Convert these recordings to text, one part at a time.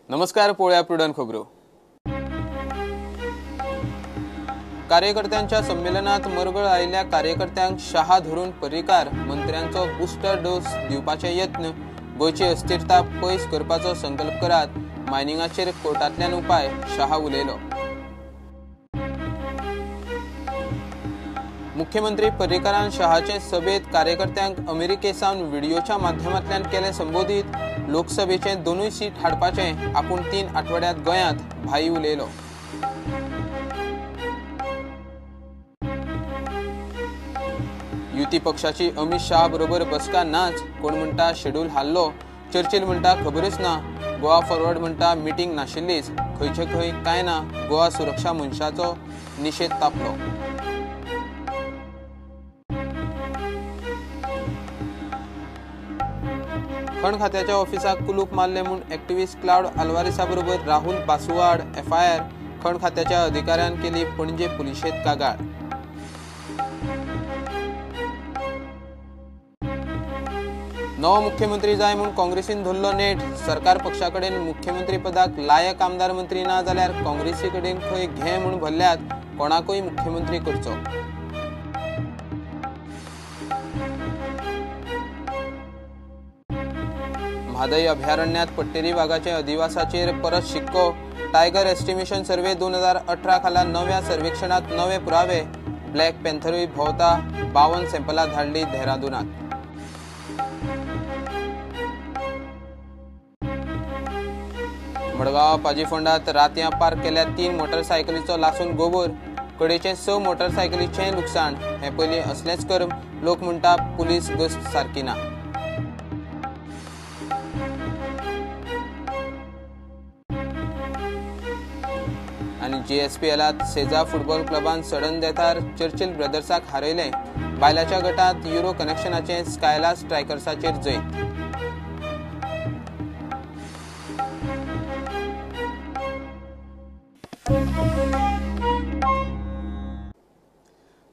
नमस्कार, पोळ्या प्रुडन खबरो. कार्यकर्त्यांच्या संमेलनात मरगळ आयिल्ल्या कार्यकर्त्यांक शहा धरून परिकार मंत्र्यांचो बुस्टर डोस दिवपाचे यत्न गोंयची अस्थिरता पयस करपाचो संकल्प करात मायनिंगाचेर कोर्टांतल्यान उपाय शहा उलयलो. मुख्यमंत्री पर्रीकारान शहाचे सभेत कार्यकर्त्यांक अमेरिकेसावन व्हिडिओच्या माध्यमांतल्यान केले संबोधित. लोकसभेचे दोनूय सीट हाडपाचे आपूण 3 आठवड्यात गोंयांत भाई उलयलो. युती पक्षाची अमित शाह बरोबर बसका नाच. कोण म्हणटा शेड्यूल हाल्लो, चर्चिल म्हणटा खबरच ना, गोवा फॉरवर्ड म्हणटा मिटींग नाशिल्लीच, खंयचे खंय काय ना. गोवा सुरक्षा मनशाचो निशेध तापलो. खण खात्याच्या ऑफिसाक कुलूप मारले म्हूण एक्टिव्हिस्ट क्लाउड आल्वारेसा बरोबर राहुल बासुवाड FIR. खण खात्याच्या अधिकाऱ्यान केली पणजे पुलिशेत कागाळ. नवो मुख्यमंत्री जाय म्हूण काँग्रेसीन धरलो नेट. सरकार पक्षाकडेन मुख्यमंत्री पदाक लायक आमदार मंत्री ना जाल्यार काँग्रेसी कडेन खंय घे म्हूण भरल्यात. कोणाकूय मुख्यमंत्री करचो. म्हादय अभयारण्यात पट्टेरी वाघाचे अधिवासाचेर परत शिक्को. टायगर एस्टिमेशन सर्वे 2018 खाला नव्या सर्वेक्षणात नवे पुरावे. ब्लॅक पॅन्थरूय भोंवता. 52 सॅम्पलां धाडली देहरादूनात. मडगांव पाजी फोंडात रातयां पार्क केल्या 3 मोटरसायकलीचो लासून गोबर. कडेचे 6 मोटरसायकलीचें लुकसाण. हे पयलीं असलेच कर्म. लोक म्हणटा पुलीस गस्त सारकी ना. आणि GSPLात सेजा फुटबॉल क्लबान सडन डेथार चर्चिल ब्रदर्साक हारयले. बायलाच्या गटात युरो कनेक्शनाचे स्कायला स्ट्रायकर्साचेर जैत.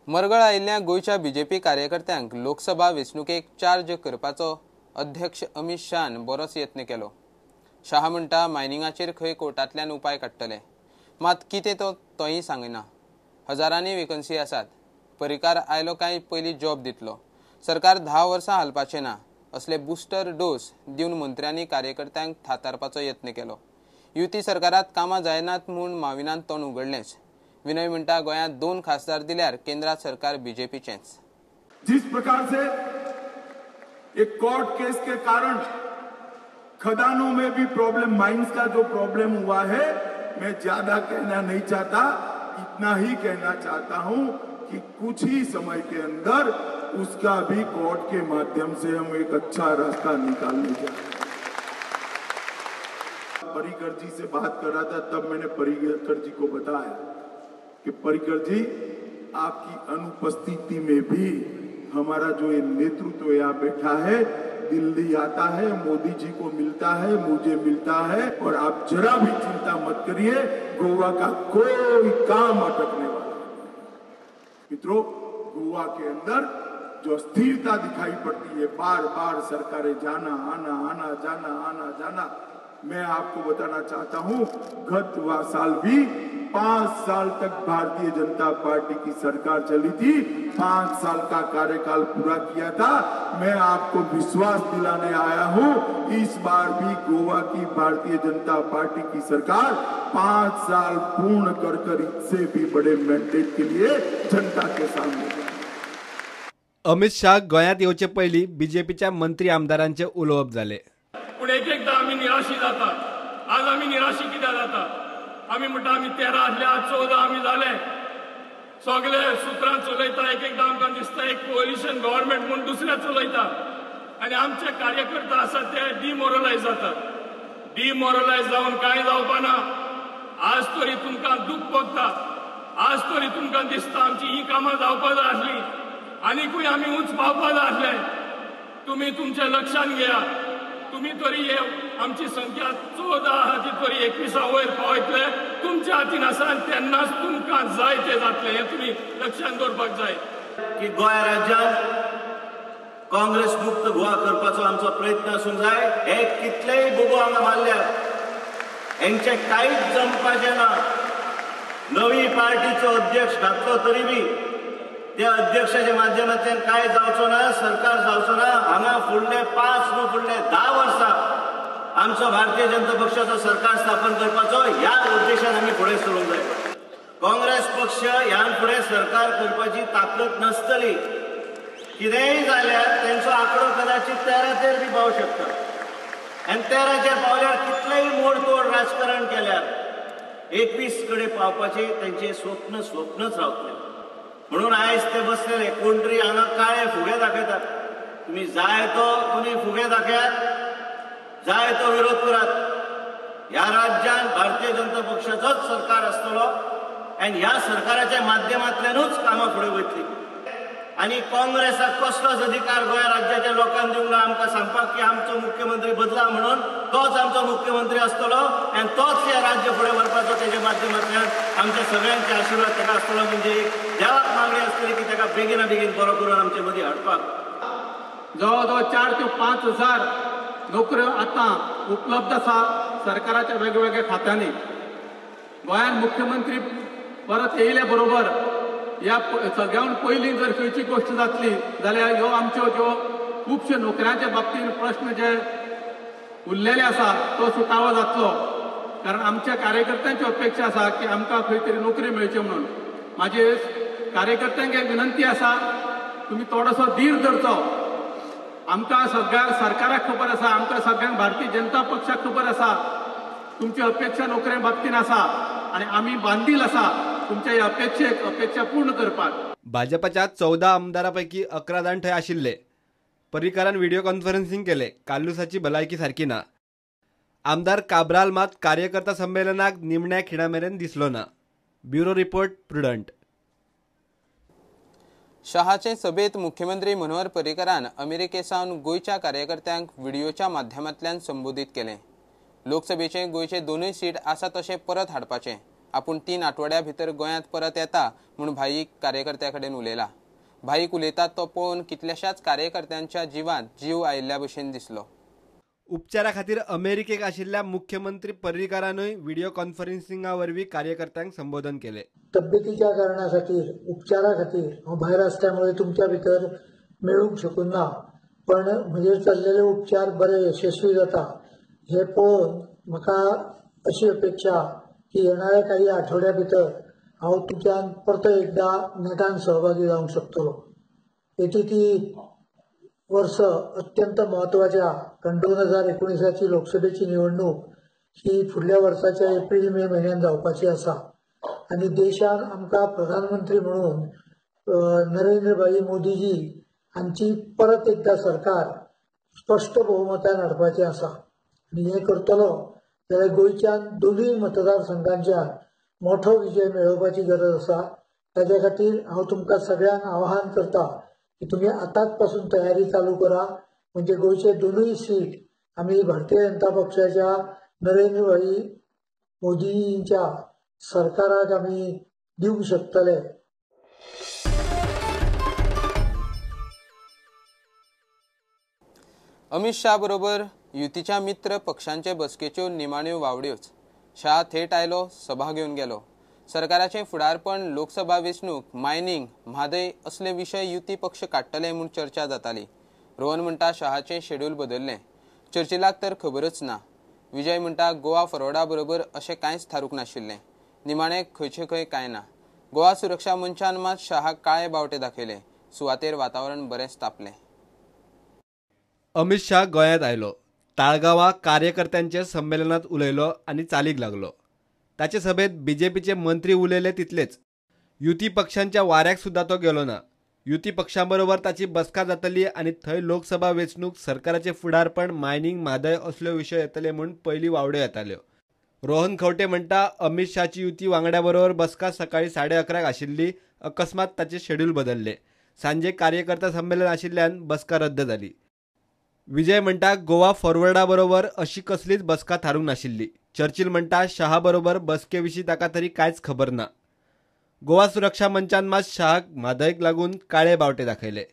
मरगळ आयिल्ल्या गोंयच्या BJP कार्यकर्त्यांक लोकसभा वेंचणुकेक चार्ज करपाचो अध्यक्ष अमित शाहान बरोच यत्न केलो. शाह म्हणटा मायनिंगाचेर खंय कोर्टांतल्यान उपाय काडटले. मात कितें तोय सांगना. हजारांनी वेकन्सी आसात. परिकार आयलो काय पयलीं जॉब दितलो. सरकार 10 वर्सां हालपाचें ना. असले बुस्टर डोस दिवन मंत्र्यांनी कार्यकर्त्यांक थातारपाचो यत्न केलो. युती सरकारात कामां जायनात म्हूण माविनान तोंड उगडलेंच. विनय म्हणटा गोंयांत 2 खासदार दिल्यार केंद्रात सरकार BJPचेंच. जिस प्रकार से एक कोर्ट केस के कारण खदानों में भी प्रॉब्लम, माइंस का जो प्रॉब्लम हुआ है, मैं ज्यादा कहना नहीं चाहता. इतना ही कहना चाहता हूं कि कुछ ही समय के अंदर उसका भी कोर्ट के माध्यम से हम एक अच्छा रास्ता निकालने जा रहे हैं. पर्रिकर जी से बात कर रहा था, तब मैंने पर्रिकर जी को बताया कि पर्रिकर जी, आपकी अनुपस्थिति में भी हमारा जो ये नेतृत्व यहाँ बैठा है दिल्ली आता है, मोदी जी को मिलता है, मुझे मिलता है, और आप जरा भी चिंता मत करिए, गोवा का कोई काम अटकने वाला नहीं. मित्रों, गोवा के अंदर जो स्थिरता दिखाई पड़ती है, बार बार सरकारें जाना आना आना जाना आना जाना, मैं आपको बताना चाहता हूं, गत साल भी 5 साल तक भारतीय जनता पार्टी की सरकार चली थी. 5 साल का कार्यकाल पूरा किया था. मैं आपको विश्वास दिलाने आया हूं, इस बार भी गोवा की भारतीय जनता पार्टी की सरकार 5 साल पूर्ण कर इससे भी बड़े मैंडेट के लिए जनता के सामने. अमित शाह गोंयांत येवचे पयलीं BJPच्या मंत्री आमदारांचे उलोवप जाले. पण एकदा आम्ही निराशी जाता. आज आम्ही निराशी कित्याक जाता? आम्ही म्हणटा आम्ही 13 आसले, आज 14 आम्ही झाले. सगळे सुत्रां चलयता. एकदा आमकां दिसता एक कोलिशन गव्हर्नमेंट म्हणून दुसरे चलयता. आणि आमचे कार्यकर्ते आसात ते डिमोरलायज जातात. डिमोरलायज जावन कांय जावपा ना. आज तरी तुमकां दूख भोगता. आज तरी तुमकां दिसता आमची ही कामां जावपा जाय आसली. आनीकूय आमी उंच पावपा जाय आसले. तुम्ही तुमच्या लक्षात घेया. तुम्ही तरी आमची संख्या 14 ती तरी 21 वयर पावयतले. तुमच्या हातीन आसा तेन्नाच तुमकां जाय ते जातले. हे तुम्ही लक्षात दवरपाक जाय की गोंय राज्यांत काँग्रेस मुक्त गोवा करपाचो आमचो प्रयत्न आसूंक जाय. हे कितलेय बोबो हांगा मारल्यात यांचे कांयच जमपाचें ना. नवी पार्टीचो अध्यक्ष घातलो तरी बी त्या अध्यक्षाच्या माध्यमांतल्यान कांय जावचो ना, सरकार जावचो ना. हांगा फुडले 5 न्हू फुडले 10 वर्सां आमचो भारतीय जनता पक्षाचो सरकार स्थापन करपाचो ह्या उद्देशान आमी फुडें सरूंक जाय. काँग्रेस पक्ष ह्या फुडें सरकार करपाची ताकद नसतली. कितेंय जाल्यार तेंचो आंकडो कदाचित 13चेर बी पावूंक शकता. आनी 13चेर पावल्यार कितलेंय मोडतोड राजकारण केल्यार 21 कडेन पावपाचें तेंचें स्वप्नच रावतलें. म्हणून आयज ते बसलेले कोण तरी हांगा काळे फुगे दाखयतात. तुमी जाय तो कोणी फुगे दाखयात, जाय तो विरोध करात. ह्या राज्यात भारतीय जनता पक्षाचोच सरकार आसतलो आनी ह्या सरकाराच्या माध्यमांतल्यानूच कामां फुडें वयतलीं. आनी काँग्रेसाक कसलोच अधिकार गोंय राज्याच्या लोकांक दिवंक ना आमकां सांगपाक की आमचो मुख्यमंत्री बदला म्हणून. तोच आमचो मुख्यमंत्री आसतलो आनी तोच हे राज्य फुडें व्हरपाचो. तेच्या माध्यमांतल्यान आमच्या सगळ्यांचे आशिर्वाद ताका आसतलो. म्हणजे देवाक मागणी आसतली की ताका बेगिना बेगीन बरो करून आमचे मदीं हाडपाक. जवळ जवळ 4 ते 5 हजार नोकऱ्यो आतां उपलब्ध आसा सरकाराच्या वेगवेगळ्या खात्यांनी. गोंयांत मुख्यमंत्री परत येयले बरोबर ह्या सगळ्यान पयलीं जर खंयची गोश्ट जातली जाल्यार ह्यो आमच्यो ज्यो खुबश्यो नोकऱ्यांच्या बाबतींत प्रश्न जे उरलेले आसा तो सुटावो जातलो. कारण आमच्या कार्यकर्त्यांची अपेक्षा आसा की आमकां खंय तरी नोकरी मेळची म्हणून. म्हाजी कार्यकर्त्यांक एक विनंती आसा, तुमी थोडोसो धीर धरचो. आमकां सगळ्या सरकाराक खबर आसा, आमकां सगळ्यांक भारतीय जनता पक्षाक खबर आसा तुमची अपेक्षा नोकऱ्या बाबतींत आसा आनी आमी बांदील आसा तुमच्या ह्या अपेक्षा पूर्ण करपाक. भाजपाच्या 14 आमदारांपैकी 11 जाण थंय आशिल्ले. पर्रीकारान व्हिडिओ कॉन्फरन्सिंग केले. कालुसाची भलायकी सारकी ना. आमदार काब्राल मात कार्यकर्ता संमेलनाक निमण्या खिणा मेरेन दिसलो ना. Bureau report prudent. शहाचे सभेत मुख्यमंत्री मनोहर पर्रीकारान अमेरिकेसावन गोयच्या कार्यकर्त्यांक व्हिडिओच्या माध्यमांतल्यान संबोधित केले. लोकसभेचे गोयचे 2 सीट आसा तशें परत हाडपाचें. आपूण 3 आठवड्यां भितर गोंयांत परत येता म्हूण भाईक कार्यकर्त्यां कडेन उलयला. भाईक उलयतात तो पळोवन कितल्याशाच कार्यकर्त्यांच्या जिवांत जीव आयिल्ल्या भशेन दिसलो. उपचारा खातीर अमेरिकेक आशिल्ल्या मुख्यमंत्री पर्रीकारानूय व्हिडिओ कॉन्फरन्सिंगा वरवीं कार्यकर्त्यांक संबोधन केले. तब्येतीच्या कारणा खातीर उपचारा खातीर हांव भायर आसल्यामुळे तुमच्या भितर मेळूंक शकून ना. पण म्हजे चल्लेले उपचार बरे यशस्वी जाता हे पळोवन म्हाका अशी अपेक्षा की येणाऱ्या काही आठवड्या भितर हांव तुमच्यान परत एकदा नेटान सहभागी जावंक शकतलो. येती ती वर्ष अत्यंत महत्वाच्या कारण 2019ची लोकसभेची निवडणूक ही फुडल्या वर्साच्या एप्रिल मे म्हयन्यात जावपाची आसा आनी देशान आमकां प्रधानमंत्री म्हणून नरेंद्रभाई मोदीजी हांची परत एकदा सरकार स्पश्ट बहुमतान हाडपाचें आसा. आनी हें करतलो जाल्यार गोंयच्या 2 मतदारसंघांच्या मोठो विजय मेळोवपाची गरज आसा. ताच्या खातीर हांव तुमकां सगळ्यांक आवाहन करता की तुमी आतांच पासून तयारी चालू करा. म्हणजे गोंयचे 2 सीट आमी भारतीय जनता पक्षाच्या नरेंद्रभाई मोदींच्या सरकाराक आमी दिवंक शकतले. अमित शाह बरोबर युतीच्या मित्र पक्षांचे बसकेच्यो निमाण्यो वावड्योच. शाह थेट आयलो, सभा घेवन गेलो. सरकाराचें फुडारपण, लोकसभा वेंचणूक, मायनिंग, म्हादय असले विशय युती पक्ष काडटले म्हूण चर्चा जाताली. रोहन म्हणटा शहाचें शेड्यूल बदल्लें. चर्चिलाक तर खबरच ना. विजय म्हणटा गोवा फॉरवर्डा बरोबर अशें कांयच थारूंक नाशिल्लें. निमाणें खंयचे खंय कांय ना. गोवा सुरक्षा मंचान मात शाहाक काळे बावटे दाखयले. सुवातेर वातावरण बरेंच तापलें. अमित शाह गोंयांत आयलो. ताळगांवां कार्यकर्त्यांचे संमेलनात उलयलो आनी चालीक लागलो. ताचे सभेत बीजेपीचे मंत्री उलयले तितलेच. युती पक्षांच्या वाऱ्याक सुद्धा तो गेलो ना. युती पक्षांबरोबर ताची बसका जातली आनी थंय लोकसभा वेंचणूक, सरकाराचे फुडारपण, मायनिंग, म्हादय असल्यो विशय येतले म्हूण पयलीं वावड्यो येताल्यो. रोहन खंवटे म्हणटा अमित शाहची युती वांगड्या बरोबर बसका सकाळी 11:30 आशिल्ली. अकस्मात ताचे शेड्यूल बदल्ले. सांजे कार्यकर्ता संमेलन आशिल्ल्यान बसका रद्द जाली. विजय म्हणटा गोवा फॉरवर्डा बरोबर अशी कसलीच बसका थारूंक नाशिल्ली. चर्चिल म्हणटा शहा बरोबर बसके विशीं ताका तरी कांयच खबर ना. गोवा सुरक्षा मंचान मात शहाक म्हादयक लागून काळे बावटे दाखयले.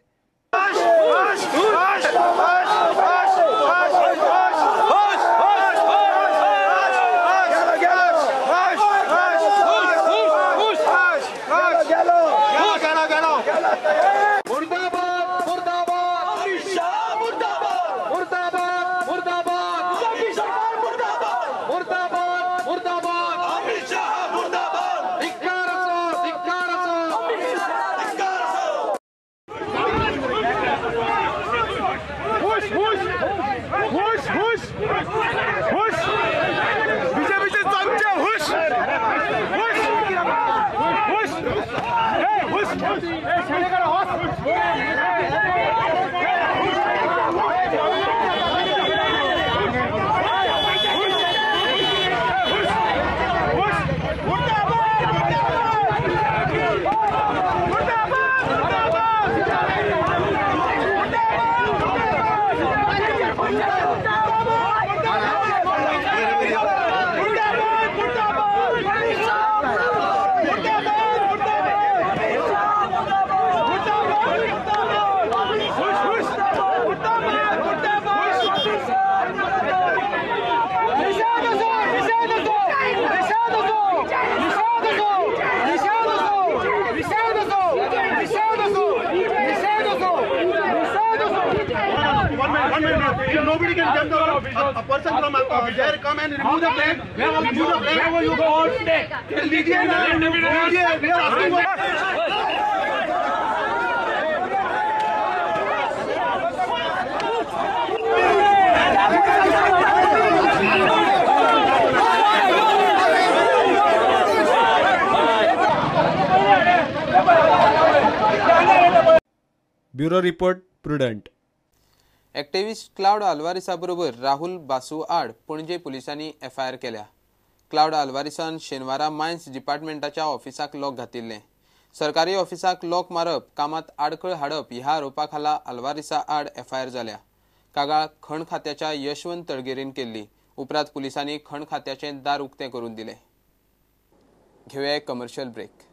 a person from there come and remove the plate. Remove the plate. Where were you all today? We are asking for. Bureau report Prudent. Activist Claude आल्वारिसाबरोबर राहुल बासू आड पणजे पुलिसांनी एफआयआर केल्या. क्लाउड आल्वारिसान शेनवारा मायन्स डिपार्टमेंटाच्या ऑफिसाक लॉक घातिल्ले. सरकारी ऑफिसाक लॉक मारप, कामात आडखळ हाडप ह्या आरोपा खाला आल्वारिसा आड एफआयआर जाल्या. कागाळ खण खात्याच्या यशवंत तळगेरीन केल्ली. उपरांत पुलिसांनी खण खात्याचे दार उक्ते करून दिले. घेऊया एक कमर्शियल ब्रेक.